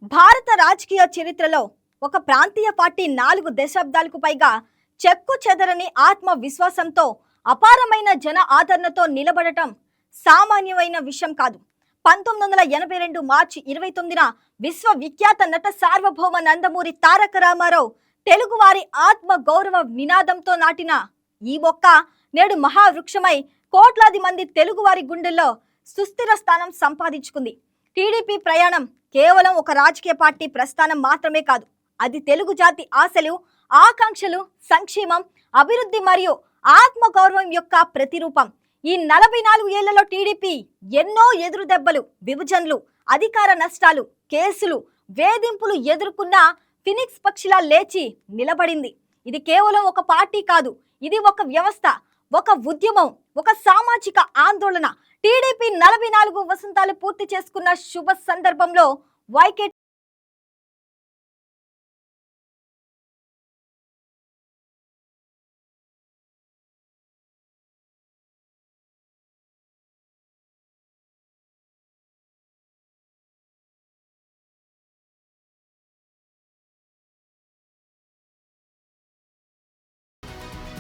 భారత రాజకీయ చరిత్రలో ఒక ప్రాంతీయ పార్టీ 4 దశాబ్దాలకు పైగా చెక్కు చెదరని ఆత్మ విశ్వాసంతో అపారమైన జన ఆదరణతో నిలబడటం సామాన్యమైన విషయం కాదు. 1982 మార్చి 29న విశ్వవిఖ్యాత నట సార్వభౌమ నందమూరి తారక రామారావు తెలుగువారి ఆత్మ గౌరవ నినాదంతో నాటిన ఈ మొక్క నేడు మహావృక్షమై కోట్లాది మంది తెలుగువారి గుండెల్లో సుస్థిర స్థానం సంపాదించుకుంది. టీడీపీ ప్రయాణం కేవలం ఒక రాజకీయ పార్టీ ప్రస్థానం మాత్రమే కాదు, అది తెలుగు జాతి ఆశలు, ఆకాంక్షలు, సంక్షేమం, అభివృద్ధి మరియు ఆత్మగౌరవం యొక్క ప్రతిరూపం. ఈ 44 ఏళ్లలో టీడీపీ ఎన్నో ఎదురు దెబ్బలు, విభజనలు, అధికార నష్టాలు, కేసులు, వేధింపులు ఎదుర్కొన్న ఫినిక్స్ పక్షిలా లేచి నిలబడింది. ఇది కేవలం ఒక పార్టీ కాదు, ఇది ఒక వ్యవస్థ, ఒక ఉద్యమం, ఒక సామాజిక ఆందోళన. టీడీపీ 44 వసంతాలు పూర్తి చేసుకున్న శుభ సందర్భంలో వైకే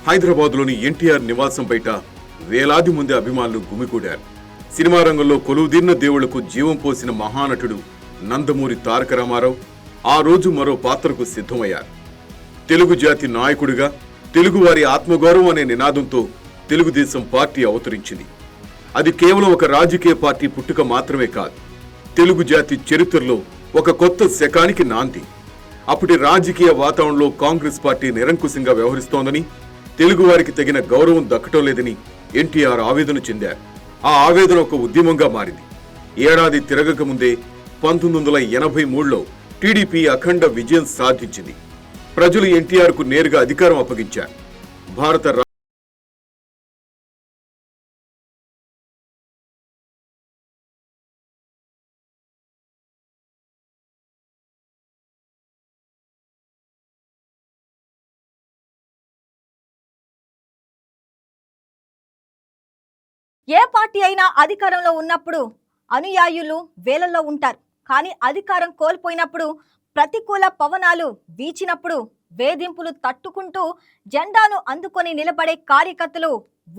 హైదరాబాద్లోని ఎన్టీఆర్ నివాసం బయట వేలాది మంది అభిమానులు గుమికూడారు. సినిమా రంగంలో కొలువుదీర్న దేవుళ్లకు జీవం పోసిన మహానటుడు నందమూరి తారక రామారావు ఆ రోజు మరో పాత్రకు సిద్ధమయ్యారు. తెలుగు జాతి నాయకుడిగా తెలుగువారి ఆత్మగౌరవం అనే నినాదంతో తెలుగుదేశం పార్టీ అవతరించింది. అది కేవలం ఒక రాజకీయ పార్టీ పుట్టుక మాత్రమే కాదు, తెలుగు జాతి చరిత్రలో ఒక కొత్త శకానికి నాంది. అప్పటి రాజకీయ వాతావరణంలో కాంగ్రెస్ పార్టీ నిరంకుశంగా వ్యవహరిస్తోందని, తెలుగువారికి తగిన గౌరవం దక్కటం లేదని ఎన్టీఆర్ ఆవేదన చెందారు. ఆ ఆవేదన ఒక ఉద్యమంగా మారింది. ఏడాది తిరగక ముందే 1983లో టీడీపీ అఖండ విజయం సాధించింది. ప్రజలు ఎన్టీఆర్ కు నేరుగా అధికారం అప్పగించారు. భారత ఏ పార్టీ అయినా అధికారంలో ఉన్నప్పుడు అనుయాయులు వేలల్లో ఉంటారు. కానీ అధికారం కోల్పోయినప్పుడు, ప్రతికూల పవనాలు వీచినప్పుడు వేధింపులు తట్టుకుంటూ జెండాను అందుకొని నిలబడే కార్యకర్తలు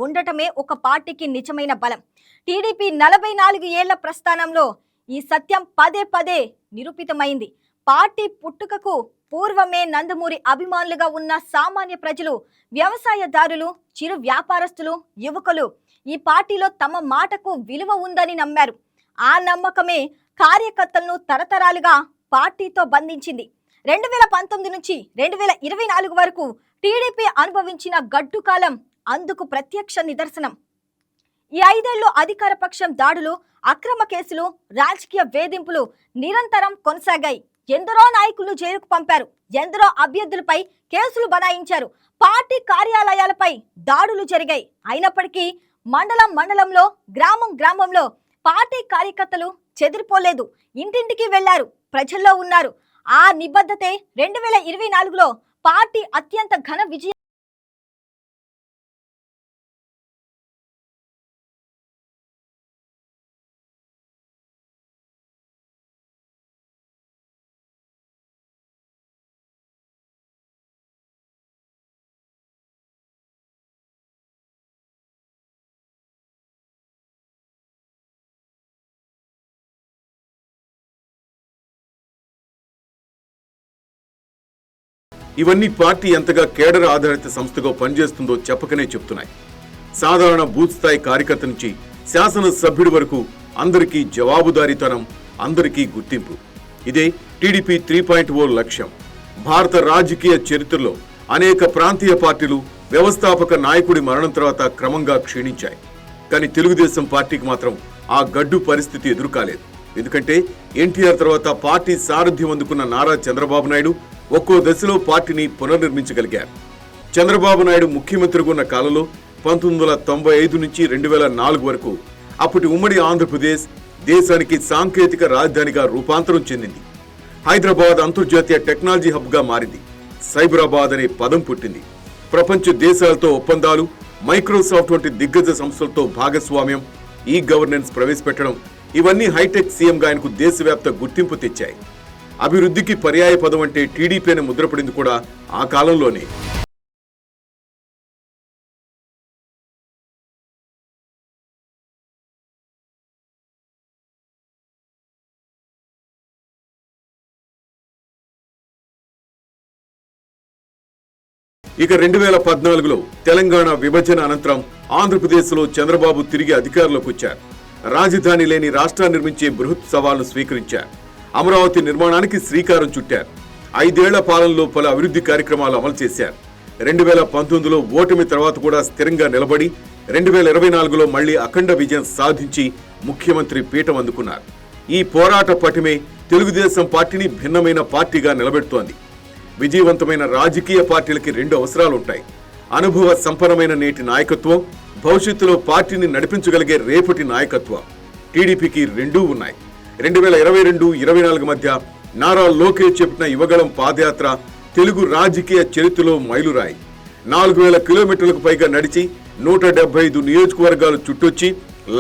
ఉండటమే ఒక పార్టీకి నిజమైన బలం. టీడీపీ 44 ఏళ్ల ప్రస్థానంలో ఈ సత్యం పదే పదే నిరూపితమైంది. పార్టీ పుట్టుకకు పూర్వమే నందమూరి అభిమానులుగా ఉన్న సామాన్య ప్రజలు, వ్యవసాయదారులు, చిరు వ్యాపారస్తులు, యువకులు ఈ పార్టీలో తమ మాటకు విలువ ఉందని నమ్మారు. ఆ నమ్మకమే కార్యకర్తలను తరతరాలుగా పార్టీతో బంధించింది. 2019 నుంచి 2024 వరకు టీడీపీ అనుభవించిన గడ్డు కాలం అందుకు ప్రత్యక్ష నిదర్శనం. ఈ 5 ఏళ్లు అధికార పక్షం దాడులు, అక్రమ కేసులు, రాజకీయ వేధింపులు నిరంతరం కొనసాగాయి. ఎందరో నాయకులను జైలుకు పంపారు, ఎందరో అభ్యర్థులపై కేసులు బనాయించారు, పార్టీ కార్యాలయాలపై దాడులు జరిగాయి. అయినప్పటికీ మండలంలో, గ్రామంలో పార్టీ కార్యకర్తలు చెదిరిపోలేదు. ఇంటింటికి వెళ్లారు, ప్రజల్లో ఉన్నారు. ఆ నిబద్ధతే 2024లో పార్టీ అత్యంత ఘన విజయం. ఇవన్నీ పార్టీ ఎంతగా కేడర్ ఆధారిత సంస్థగా పనిచేస్తుందో చెప్పకనే చెప్తున్నాయి. సాధారణ బూత్ స్థాయి కార్యకర్త నుంచి శాసనసభ్యుడి వరకు అందరికీ జవాబుదారీతనం, అందరికీ గుర్తింపు. ఇదే టీడీపీ 3.0 లక్ష్యం. భారత రాజకీయ చరిత్రలో అనేక ప్రాంతీయ పార్టీలు వ్యవస్థాపక నాయకుడి మరణం తర్వాత క్రమంగా క్షీణించాయి. కానీ తెలుగుదేశం పార్టీకి మాత్రం ఆ గడ్డు పరిస్థితి ఎదురుకాలేదు. ఎందుకంటే ఎన్టీఆర్ తర్వాత పార్టీ సారథ్యం అందుకున్న నారా చంద్రబాబు నాయుడు ఒక్కో దశలో పార్టీని పునర్నిర్మించగలిగారు. చంద్రబాబు నాయుడు ముఖ్యమంత్రిగా ఉన్న కాలంలో 1995 నుంచి 2004 వరకు అప్పటి ఉమ్మడి ఆంధ్రప్రదేశ్ దేశానికి సాంకేతిక రాజధానిగా రూపాంతరం చెందింది. హైదరాబాద్ అంతర్జాతీయ టెక్నాలజీ హబ్గా మారింది. సైబరాబాద్ అనే పదం పుట్టింది. ప్రపంచ దేశాలతో ఒప్పందాలు, మైక్రోసాఫ్ట్ వంటి దిగ్గజ సంస్థలతో భాగస్వామ్యం, ఈ గవర్నెన్స్ ప్రవేశపెట్టడం, ఇవన్నీ హైటెక్ సీఎంగా ఆయనకు దేశవ్యాప్త గుర్తింపు తెచ్చాయి. అభివృద్ధికి పర్యాయ పదం అంటే టీడీపీ అని ముద్రపడింది కూడా ఆ కాలంలోనే. ఇక 2014లో తెలంగాణ విభజన అనంతరం ఆంధ్రప్రదేశ్లో చంద్రబాబు తిరిగి అధికారంలోకి వచ్చారు. రాజధాని లేని రాష్ట్రాన్ని నిర్మించే బృహత్ సవాల్ను స్వీకరించారు. అమరావతి నిర్మాణానికి శ్రీకారం చుట్టారు. 5 ఏళ్ల పాలనలో పలు అభివృద్ధి కార్యక్రమాలు అమలు చేశారు. 2019లో ఓటమి తర్వాత కూడా స్థిరంగా నిలబడి 2024లో మళ్లీ అఖండ విజయం సాధించి ముఖ్యమంత్రి పీఠం అందుకున్నారు. ఈ పోరాట పటిమే తెలుగుదేశం పార్టీని భిన్నమైన పార్టీగా నిలబెడుతోంది. విజయవంతమైన రాజకీయ పార్టీలకి 2 అవసరాలుంటాయి: అనుభవ సంపన్నమైన నేటి నాయకత్వం, భవిష్యత్తులో పార్టీని నడిపించగలిగే రేపటి నాయకత్వం. టీడీపీకి 2 ఉన్నాయి. 2022-24 మధ్య నారా లోకేష్ చెప్పిన యువగళం పాదయాత్ర తెలుగు రాజకీయ చరిత్రలో మైలురాయి. 4000 కిలోమీటర్లకు పైగా నడిచి 175 నియోజకవర్గాలు చుట్టొచ్చి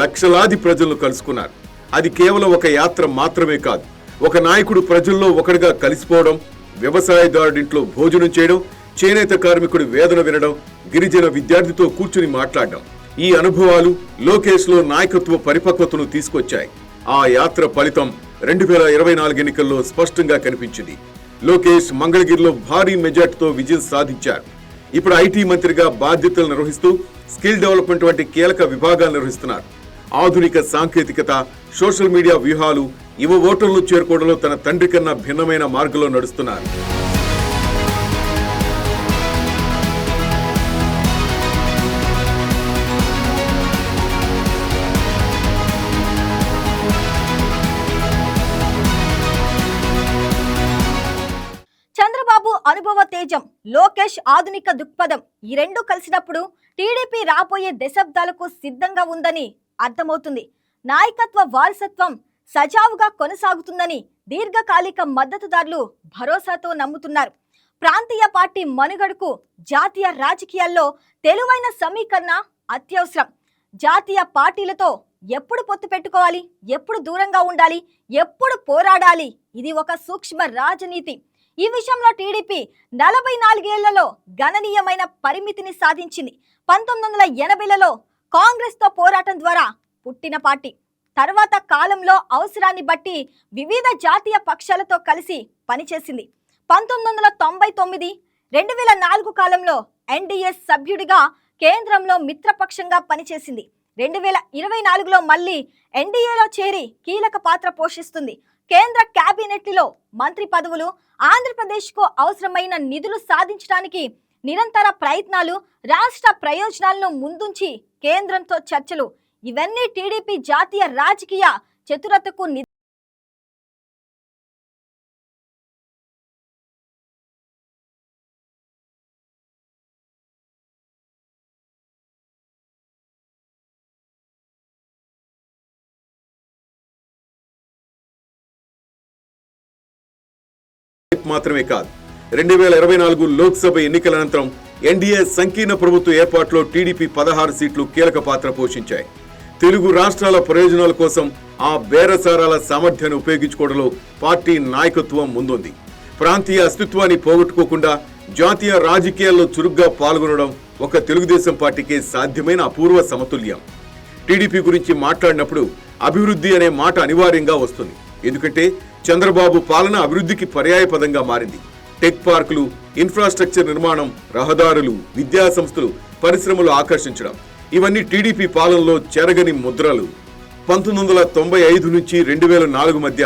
లక్షలాది ప్రజలను కలుసుకున్నారు. అది కేవలం ఒక యాత్ర మాత్రమే కాదు, ఒక నాయకుడు ప్రజల్లో ఒకటిగా కలిసిపోవడం, వ్యవసాయదారుడింట్లో భోజనం చేయడం, చేనేత కార్మికుడి వేదన వినడం, గిరిజన విద్యార్థితో కూర్చుని మాట్లాడడం. ఈ అనుభవాలు లోకేష్లో నాయకత్వ పరిపక్వతను తీసుకొచ్చాయి. ఆ యాత్ర ఫలితం 2024 ఎన్నికల్లో స్పష్టంగా కనిపించింది. లోకేష్ మంగళగిరిలో భారీ మెజార్టీతో విజయం సాధించారు. ఇప్పుడు ఐటీ మంత్రిగా బాధ్యతలు నిర్వహిస్తూ స్కిల్ డెవలప్మెంట్ వంటి కీలక విభాగాలు నిర్వహిస్తున్నారు. ఆధునిక సాంకేతికత, సోషల్ మీడియా వ్యూహాలు యువ ఓటర్లు చేరుకోవడంలో తన తండ్రి కన్నా భిన్నమైన మార్గంలో నడుస్తున్నారు. చంద్రబాబు అనుభవ తేజం, లోకేష్ ఆధునిక దృక్పథం, ఈ 2 కలిసినప్పుడు టీడీపీ రాబోయే దశాబ్దాలకు సిద్ధంగా ఉందని అర్థమవుతుంది. నాయకత్వ వారసత్వం సజావుగా కొనసాగుతుందని దీర్ఘకాలిక మద్దతుదారులు భరోసాతో నమ్ముతున్నారు. ప్రాంతీయ పార్టీ మనుగడకు జాతీయ రాజకీయాల్లో తెలివైన సమీకరణ అత్యవసరం. జాతీయ పార్టీలతో ఎప్పుడు పొత్తు పెట్టుకోవాలి, ఎప్పుడు దూరంగా ఉండాలి, ఎప్పుడు పోరాడాలి, ఇది ఒక సూక్ష్మ రాజనీతి. ఈ విషయంలో టీడీపీ 44 ఏళ్లలో గణనీయమైన పరిమితిని సాధించింది. 1980లలో కాంగ్రెస్తో పోరాటం ద్వారా పుట్టిన పార్టీ తర్వాత కాలంలో అవసరాన్ని బట్టి వివిధ జాతీయ పక్షాలతో కలిసి పనిచేసింది. 1999, 2004 కాలంలో ఎన్డీఏ సభ్యుడిగా కేంద్రంలో మిత్రపక్షంగా పనిచేసింది. 2024లో మళ్ళీ ఎన్డీఏలో చేరి కీలక పాత్ర పోషిస్తుంది. కేంద్ర కేబినెట్లో మంత్రి పదవులు, ఆంధ్రప్రదేశ్కు అవసరమైన నిధులు సాధించడానికి నిరంతర ప్రయత్నాలు, రాష్ట్ర ప్రయోజనాలను ముందుంచి కేంద్రంతో చర్చలు, ఇవన్నీ టీడీపీ జాతీయ రాజకీయ చతురతకు మాత్రమే కాదు, 2024 లోక్సభ ఎన్నికల అనంతరం ఎన్డీఏ సంకీర్ణ ప్రభుత్వ ఏర్పాటులో టీడీపీ 16 సీట్లు కీలక పాత్ర పోషించాయి. తెలుగు రాష్ట్రాల ప్రయోజనాల కోసం ఆ బేరసారాల సామర్థ్యాన్ని ఉపయోగించుకోవడంలో పార్టీ నాయకత్వం ముందుంది. ప్రాంతీయ అస్తిత్వాన్ని పోగొట్టుకోకుండా జాతీయ రాజకీయాల్లో చురుగ్గా పాల్గొనడం ఒక తెలుగుదేశం పార్టీకే సాధ్యమైన అపూర్వ సమతుల్యం. టీడీపీ గురించి మాట్లాడినప్పుడు అభివృద్ధి అనే మాట అనివార్యంగా వస్తుంది. ఎందుకంటే చంద్రబాబు పాలన అభివృద్ధికి పర్యాయ పదంగా మారింది. టెక్ పార్కులు, ఇన్ఫ్రాస్ట్రక్చర్ నిర్మాణం, రహదారులు, విద్యా సంస్థలు, పరిశ్రమలు ఆకర్షించడం, ఇవన్నీ టీడీపీ పాలనలో చెరగని ముద్రలు. 1995 నుంచి 2004 మధ్య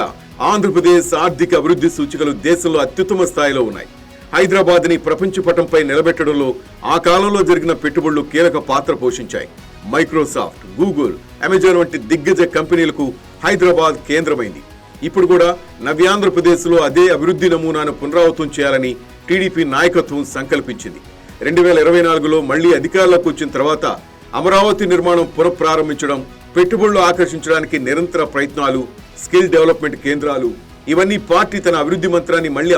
ఆంధ్రప్రదేశ్ ఆర్థిక అభివృద్ధి సూచికలు దేశంలో అత్యుత్తమ స్థాయిలో ఉన్నాయి. హైదరాబాద్ని ప్రపంచ పటంపై నిలబెట్టడంలో ఆ కాలంలో జరిగిన పెట్టుబడులు కీలక పాత్ర పోషించాయి. మైక్రోసాఫ్ట్, గూగుల్, అమెజాన్ వంటి దిగ్గజ కంపెనీలకు హైదరాబాద్ కేంద్రమైంది. ఇప్పుడు కూడా నవ్యాంధ్రప్రదేశ్లో అదే అభివృద్ధి నమూనాను పునరావృతం చేయాలని టీడీపీ నాయకత్వం సంకల్పించింది. 2024లో మళ్లీ అధికారంలోకి వచ్చిన తర్వాత అమరావతి నిర్మాణం పునఃప్రారంభించడం, పెట్టుబడులు ఆకర్షించడానికి నిరంతర ప్రయత్నాలు, స్కిల్ డెవలప్మెంట్ కేంద్రాలు, ఇవన్నీ పార్టీ తన అభివృద్ధి మంత్రాన్ని మళ్లీ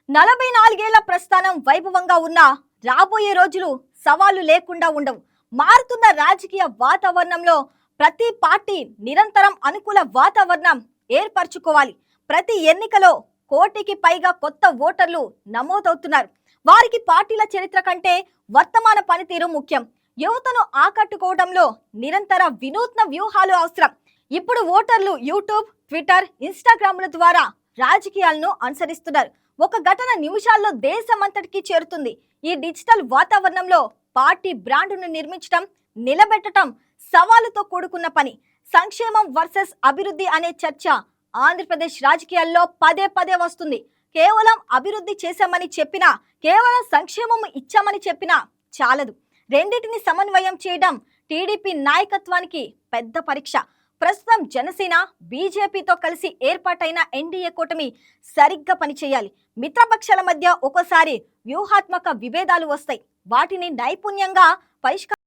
44 ఏళ్ల ప్రస్థానం వైభవంగా ఉన్నా రాబోయే రోజులు సవాళ్లు లేకుండా ఉండవు. మారుతున్న రాజకీయ వాతావరణంలో ప్రతి పార్టీ నిరంతరం అనుకూల వాతావరణం ఏర్పరచుకోవాలి. ప్రతి ఎన్నికలో 1 కోటికి పైగా కొత్త ఓటర్లు నమోదవుతున్నారు. వారికి పార్టీల చరిత్ర కంటే వర్తమాన పనితీరు ముఖ్యం. యువతను ఆకట్టుకోవడంలో నిరంతర వినూత్న వ్యూహాలు అవసరం. ఇప్పుడు ఓటర్లు యూట్యూబ్, ట్విట్టర్, ఇన్స్టాగ్రామ్ల ద్వారా రాజకీయాలను అనుసరిస్తున్నారు. ఒక ఘటన నిమిషాల్లో దేశమంతటికి చేరుతుంది. ఈ డిజిటల్ వాతావరణంలో పార్టీ బ్రాండును నిర్మించడం, నిలబెట్టడం సవాలుతో కూడుకున్న పని. సంక్షేమం వర్సెస్ అభివృద్ధి అనే చర్చ ఆంధ్రప్రదేశ్ రాజకీయాల్లో పదే పదే వస్తుంది. కేవలం అభివృద్ధి చేశామని చెప్పినా, కేవలం సంక్షేమం ఇచ్చామని చెప్పినా చాలదు. రెండింటిని సమన్వయం చేయడం టీడీపీ నాయకత్వానికి పెద్ద పరీక్ష. ప్రస్తుతం జనసేన, బీజేపీతో కలిసి ఏర్పాటైన ఎన్డీఏ కూటమి సరిగ్గా పనిచేయాలి. మిత్రపక్షాల మధ్య ఒక్కోసారి వ్యూహాత్మక విభేదాలు వస్తాయి. వాటిని నైపుణ్యంగా పరిష్కారం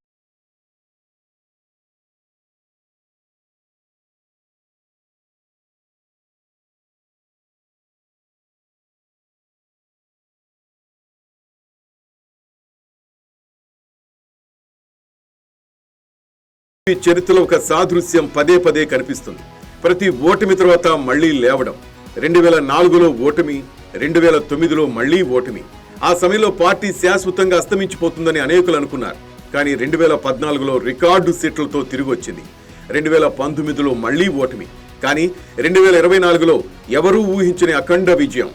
ఈ చరిత్రలో ఒక సాదృశ్యం పదే పదే కనిపిస్తుంది. ప్రతి ఓటమి తర్వాత మళ్లీ లేవడం. 2004లో ఓటమి, 2009లో మళ్లీ ఓటమి. ఆ సమయంలో పార్టీ శాశ్వతంగా అస్తమించిపోతుందని అనేకులు అనుకున్నారు. కానీ 2014లో రికార్డు సీట్లతో తిరిగి వచ్చింది. 2019లో మళ్లీ ఓటమి. కానీ 2024లో ఎవరూ ఊహించని అఖండ విజయం.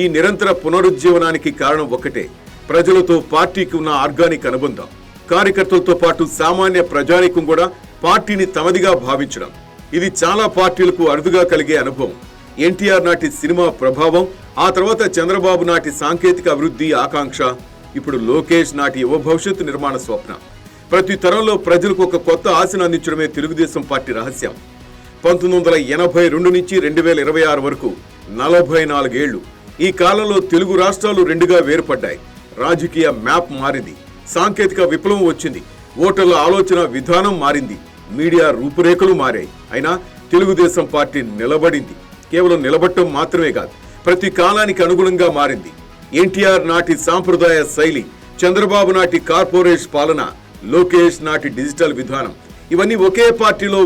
ఈ నిరంతర పునరుజ్జీవనానికి కారణం ఒక్కటే: ప్రజలతో పార్టీకి ఉన్న ఆర్గానిక్ అనుబంధం. కార్యకర్తలతో పాటు సామాన్య ప్రజానీకం కూడా పార్టీని తమదిగా భావించడం. ఇది చాలా పార్టీలకు అరుదుగా కలిగే అనుభవం. ఎన్టీఆర్ నాటి సినిమా ప్రభావం, ఆ తర్వాత చంద్రబాబు నాటి సాంకేతిక అభివృద్ధి ఆకాంక్ష, ఇప్పుడు లోకేష్ నాటి యువ భవిష్యత్తు నిర్మాణ స్వప్నం. ప్రతి తరంలో ప్రజలకు ఒక కొత్త ఆశను అందించడమే తెలుగుదేశం పార్టీ రహస్యం. 1982 నుంచి 2026 వరకు 44 ఏళ్లు. ఈ కాలంలో తెలుగు రాష్ట్రాలు రెండుగా వేరుపడ్డాయి. రాజకీయ మ్యాప్ మారింది. సాంకేతిక విప్లవం వచ్చింది. ఓటర్ల ఆలోచన విధానం మారింది. మీడియా రూపురేఖలు మారాయి. అయినా తెలుగుదేశం పార్టీ నిలబడింది. కేవలం నిలబడటం మాత్రమే కాదు, ప్రతి కాలానికి అనుగుణంగా మారింది. ఎన్టీఆర్ నాటి సాంప్రదాయ శైలి, చంద్రబాబు నాటి కార్పొరేట్ పాలన, లోకేష్ నాటి డిజిటల్ విధానం, ఇవన్నీ ఒకే పార్టీలో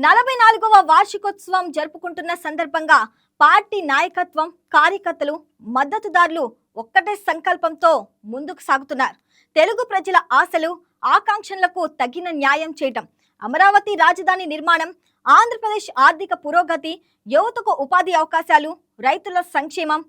నలభై 44వ వార్షికోత్సవం జరుపుకుంటున్న సందర్భంగా పార్టీ నాయకత్వం, కార్యకర్తలు, మద్దతుదారులు ఒక్కటే సంకల్పంతో ముందుకు సాగుతున్నారు. తెలుగు ప్రజల ఆశలు, ఆకాంక్షలకు తగిన న్యాయం చేయటం, అమరావతి రాజధాని నిర్మాణం, ఆంధ్రప్రదేశ్ ఆర్థిక పురోగతి, యువతకు ఉపాధి అవకాశాలు, రైతుల సంక్షేమం,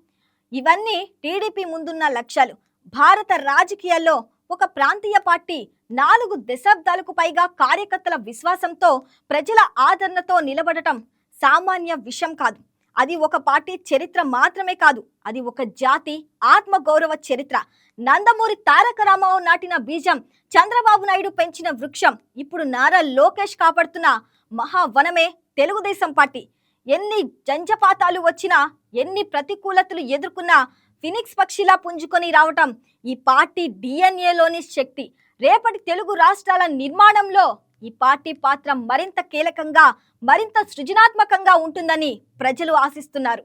ఇవన్నీ టీడీపీ ముందున్న లక్ష్యాలు. భారత రాజకీయాల్లో ఒక ప్రాంతీయ పార్టీ 4 దశాబ్దాలకు పైగా కార్యకర్తల విశ్వాసంతో, ప్రజల ఆదరణతో నిలబడటం సామాన్య విషయం కాదు. అది ఒక పార్టీ చరిత్ర మాత్రమే కాదు, అది ఒక జాతి ఆత్మగౌరవ చరిత్ర. నందమూరి తారక రామారావు నాటిన బీజం, చంద్రబాబు నాయుడు పెంచిన వృక్షం, ఇప్పుడు నారా లోకేష్ కాపాడుతున్న మహావనమే తెలుగుదేశం పార్టీ. ఎన్ని జంజపాతాలు వచ్చినా, ఎన్ని ప్రతికూలతలు ఎదుర్కొన్నా ఫినిక్స్ పక్షిలా పుంజుకొని రావటం ఈ పార్టీ డిఎన్ఏలోని శక్తి. రేపటి తెలుగు రాష్ట్రాల నిర్మాణంలో ఈ పార్టీ పాత్ర మరింత కీలకంగా, మరింత సృజనాత్మకంగా ఉంటుందని ప్రజలు ఆశిస్తున్నారు.